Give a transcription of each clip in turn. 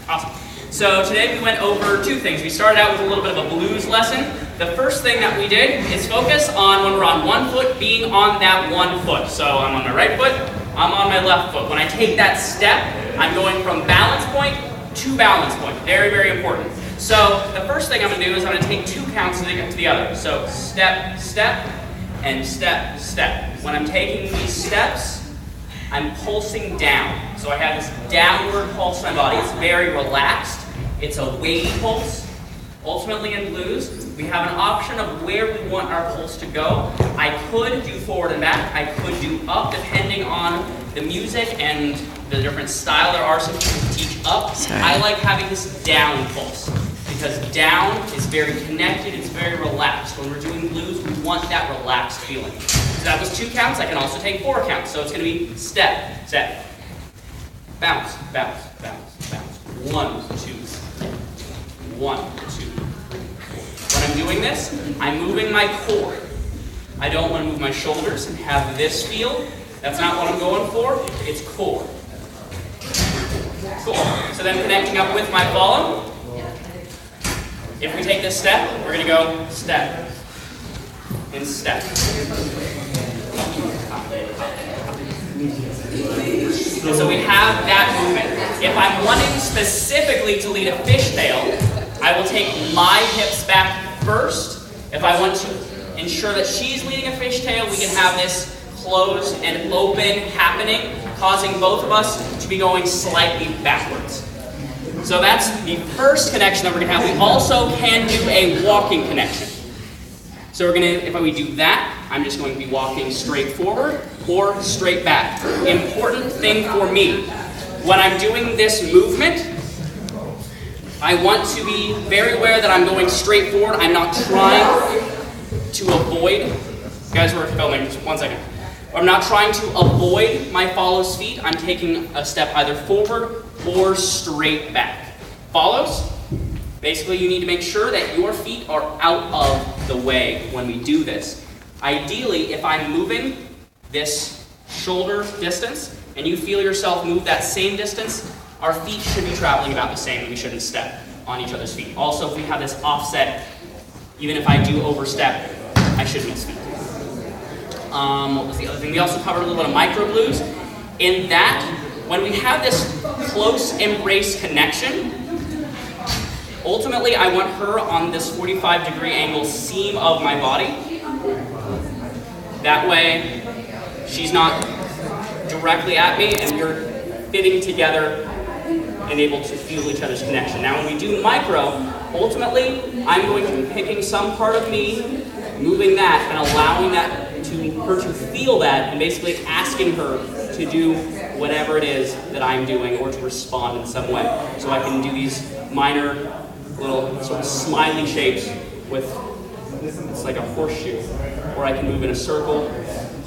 Awesome. So today we went over two things. We started out with a little bit of a blues lesson. The first thing that we did is focus on when we're on one foot, being on that one foot. So I'm on my right foot, I'm on my left foot. When I take that step, I'm going from balance point to balance point. Very, very important. So the first thing I'm going to do is I'm going to take 2 counts to get to the other. So step, step, and step, step. When I'm taking these steps, I'm pulsing down. So I have this downward pulse in my body. It's very relaxed. It's a weighty pulse. Ultimately in blues, we have an option of where we want our pulse to go. I could do forward and back. I could do up, depending on the music and the different style. There are some people who teach up. I like having this down pulse because down is very connected. It's very relaxed. When we're doing blues, we want that relaxed feeling. So that was 2 counts. I can also take 4 counts. So it's going to be step, step, bounce, bounce, bounce, bounce. 1, 2, 3. 1, 2, 3, 4. When I'm doing this, I'm moving my core. I don't want to move my shoulders and have this feel. That's not what I'm going for. It's core. Cool. So then connecting up with my follow. If we take this step, we're going to go step and step. So we have that movement. If I'm wanting specifically to lead a fishtail, I will take my hips back first. If I want to ensure that she's leading a fishtail, we can have this closed and open happening, causing both of us to be going slightly backwards. So that's the first connection that we're going to have. We also can do a walking connection. So we're going to, if we do that, I'm just going to be walking straight forward or straight back. Important thing for me, when I'm doing this movement, I want to be very aware that I'm going straight forward. I'm not trying to avoid, you guys were filming, just 1 second. I'm not trying to avoid my follows feet. I'm taking a step either forward or straight back. Follows, basically you need to make sure that your feet are out of the way when we do this. Ideally, if I'm moving this shoulder distance and you feel yourself move that same distance, our feet should be traveling about the same and we shouldn't step on each other's feet. Also, if we have this offset, even if I do overstep, I should miss feet. What was the other thing? We also covered a little bit of micro blues. In that, when we have this close embrace connection, ultimately I want her on this 45-degree angle seam of my body. That way, she's not directly at me and we're fitting together and able to feel each other's connection. Now when we do micro, ultimately I'm going to be picking some part of me, moving that and allowing that her to feel that and basically asking her to do whatever it is that I'm doing or to respond in some way. So I can do these minor little sort of smiley shapes with, it's like a horseshoe, or I can move in a circle,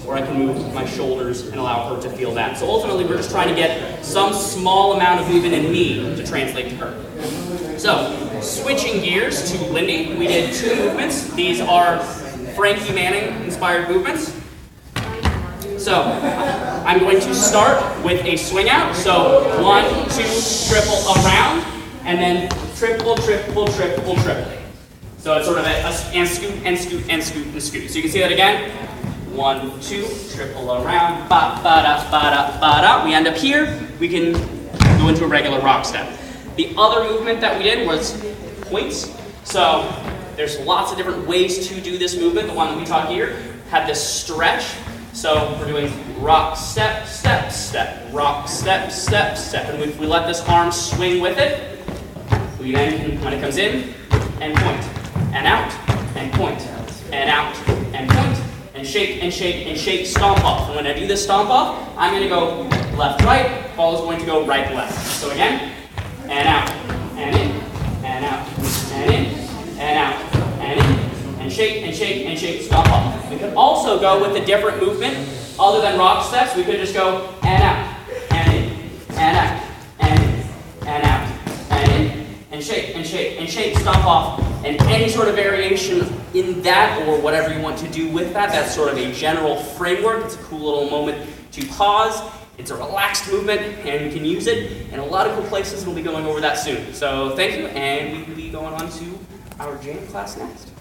or I can move my shoulders and allow her to feel that. So ultimately we're just trying to get some small amount of movement in me to translate to her. So switching gears to Lindy, we did 2 movements. These are Frankie Manning inspired movements. So I'm going to start with a swing out. So 1, 2, triple around, and then triple, triple, triple, triple. So it's sort of and scoot, and scoot, and scoot, and scoot. So you can see that again. 1, 2, triple around, ba, ba, da, ba, da, ba, da. We end up here, we can go into a regular rock step. The other movement that we did was points. So there's lots of different ways to do this movement. The one that we taught here had this stretch. So we're doing rock, step, step, step, rock, step, step, step. And if we let this arm swing with it, we then, when it comes in, and point, and out, and point, and out, and point, and shake, and shake, and shake, stomp off. And when I do this stomp off, I'm going to go left, right, ball is going to go right, left. So again, and out, and in, and out, and in, and out, and in, and shake, and shake, and shake, stomp off. We could also go with a different movement other than rock steps. We could just go and out, and in, and out, and in, and out, and in, and shake, and shake, and shake, stomp off. And any sort of variation in that or whatever you want to do with that, that's sort of a general framework. It's a cool little moment to pause It's a relaxed movement, and we can use it in a lot of cool places, and we'll be going over that soon. So thank you, and we will be going on to our jam class next.